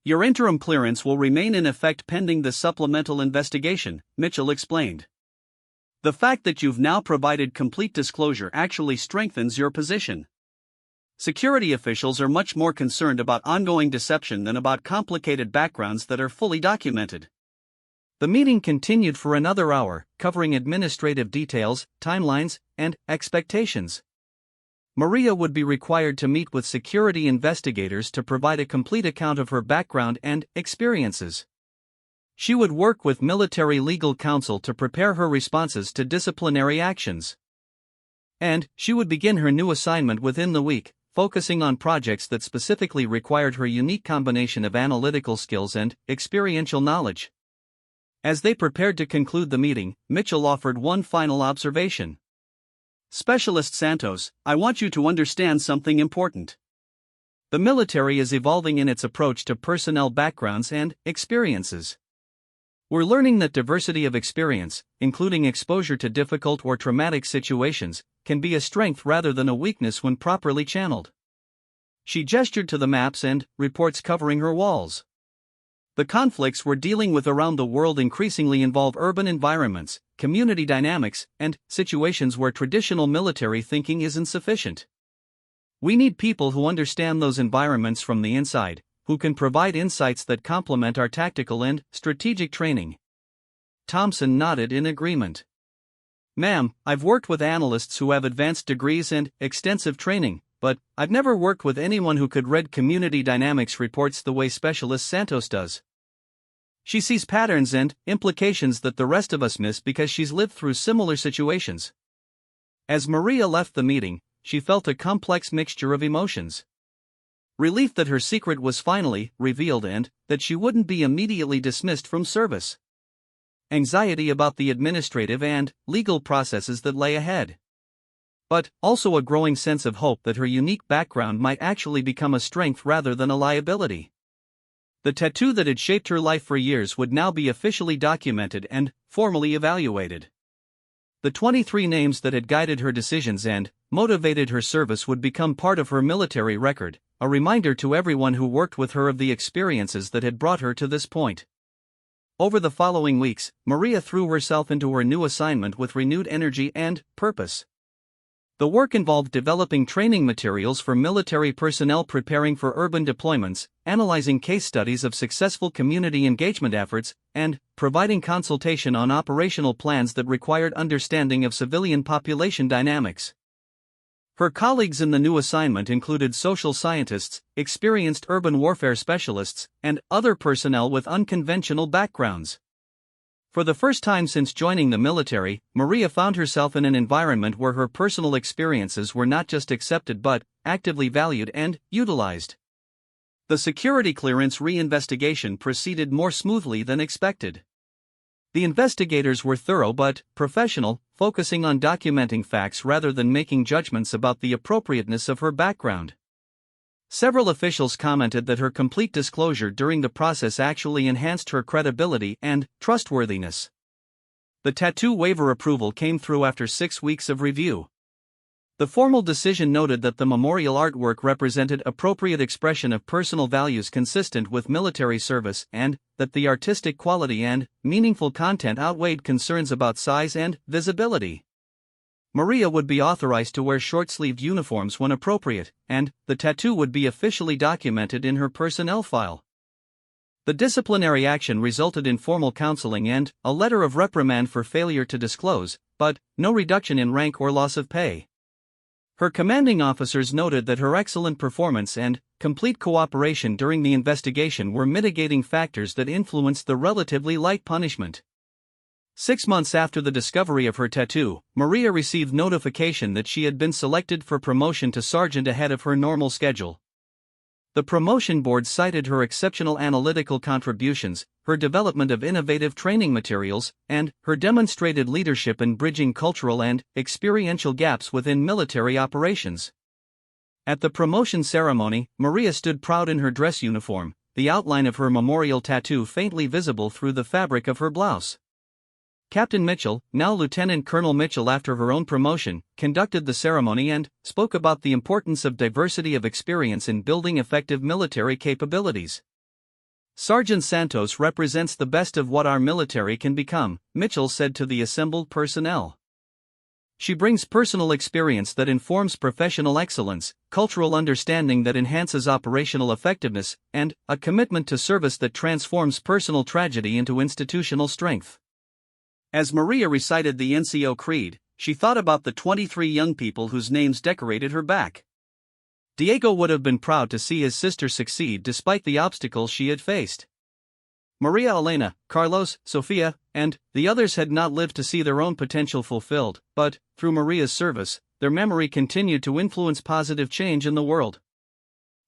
Your interim clearance will remain in effect pending the supplemental investigation, Mitchell explained. The fact that you've now provided complete disclosure actually strengthens your position. Security officials are much more concerned about ongoing deception than about complicated backgrounds that are fully documented. The meeting continued for another hour, covering administrative details, timelines, and expectations. Maria would be required to meet with security investigators to provide a complete account of her background and experiences. She would work with military legal counsel to prepare her responses to disciplinary actions. And she would begin her new assignment within the week, focusing on projects that specifically required her unique combination of analytical skills and experiential knowledge. As they prepared to conclude the meeting, Mitchell offered one final observation. Specialist Santos, I want you to understand something important. The military is evolving in its approach to personnel backgrounds and experiences. We're learning that diversity of experience, including exposure to difficult or traumatic situations, can be a strength rather than a weakness when properly channeled. She gestured to the maps and reports covering her walls. The conflicts we're dealing with around the world increasingly involve urban environments, community dynamics, and situations where traditional military thinking isn't sufficient. We need people who understand those environments from the inside, who can provide insights that complement our tactical and strategic training. Thompson nodded in agreement. Ma'am, I've worked with analysts who have advanced degrees and extensive training, but I've never worked with anyone who could read community dynamics reports the way Specialist Santos does. She sees patterns and implications that the rest of us miss because she's lived through similar situations. As Maria left the meeting, she felt a complex mixture of emotions. Relief that her secret was finally revealed and that she wouldn't be immediately dismissed from service. Anxiety about the administrative and legal processes that lay ahead. But also a growing sense of hope that her unique background might actually become a strength rather than a liability. The tattoo that had shaped her life for years would now be officially documented and formally evaluated. The 23 names that had guided her decisions and motivated her service would become part of her military record, a reminder to everyone who worked with her of the experiences that had brought her to this point. Over the following weeks, Maria threw herself into her new assignment with renewed energy and purpose. The work involved developing training materials for military personnel preparing for urban deployments, analyzing case studies of successful community engagement efforts, and providing consultation on operational plans that required understanding of civilian population dynamics. Her colleagues in the new assignment included social scientists, experienced urban warfare specialists, and other personnel with unconventional backgrounds. For the first time since joining the military, Maria found herself in an environment where her personal experiences were not just accepted but actively valued and utilized. The security clearance reinvestigation proceeded more smoothly than expected. The investigators were thorough but professional, focusing on documenting facts rather than making judgments about the appropriateness of her background. Several officials commented that her complete disclosure during the process actually enhanced her credibility and trustworthiness. The tattoo waiver approval came through after 6 weeks of review. The formal decision noted that the memorial artwork represented appropriate expression of personal values consistent with military service and that the artistic quality and meaningful content outweighed concerns about size and visibility. Maria would be authorized to wear short-sleeved uniforms when appropriate, and the tattoo would be officially documented in her personnel file. The disciplinary action resulted in formal counseling and a letter of reprimand for failure to disclose, but no reduction in rank or loss of pay. Her commanding officers noted that her excellent performance and complete cooperation during the investigation were mitigating factors that influenced the relatively light punishment. 6 months after the discovery of her tattoo, Maria received notification that she had been selected for promotion to sergeant ahead of her normal schedule. The promotion board cited her exceptional analytical contributions, her development of innovative training materials, and her demonstrated leadership in bridging cultural and experiential gaps within military operations. At the promotion ceremony, Maria stood proud in her dress uniform, the outline of her memorial tattoo faintly visible through the fabric of her blouse. Captain Mitchell, now Lieutenant Colonel Mitchell after her own promotion, conducted the ceremony and spoke about the importance of diversity of experience in building effective military capabilities. Sergeant Santos represents the best of what our military can become, Mitchell said to the assembled personnel. She brings personal experience that informs professional excellence, cultural understanding that enhances operational effectiveness, and a commitment to service that transforms personal tragedy into institutional strength. As Maria recited the NCO Creed, she thought about the 23 young people whose names decorated her back. Diego would have been proud to see his sister succeed despite the obstacles she had faced. Maria Elena, Carlos, Sofia, and the others had not lived to see their own potential fulfilled, but, through Maria's service, their memory continued to influence positive change in the world.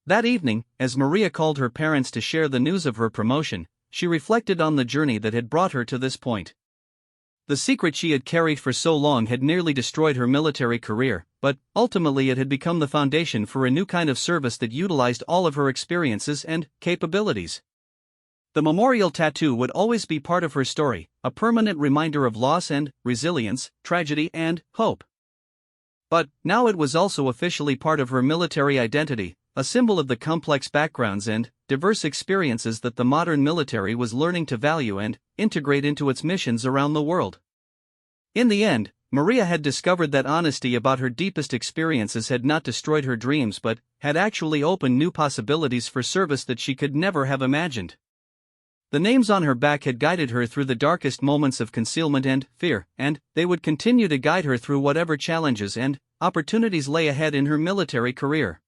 That evening, as Maria called her parents to share the news of her promotion, she reflected on the journey that had brought her to this point. The secret she had carried for so long had nearly destroyed her military career, but ultimately it had become the foundation for a new kind of service that utilized all of her experiences and capabilities. The memorial tattoo would always be part of her story, a permanent reminder of loss and resilience, tragedy and hope. But now it was also officially part of her military identity, a symbol of the complex backgrounds and diverse experiences that the modern military was learning to value and integrate into its missions around the world. In the end, Maria had discovered that honesty about her deepest experiences had not destroyed her dreams but had actually opened new possibilities for service that she could never have imagined. The names on her back had guided her through the darkest moments of concealment and fear, and they would continue to guide her through whatever challenges and opportunities lay ahead in her military career.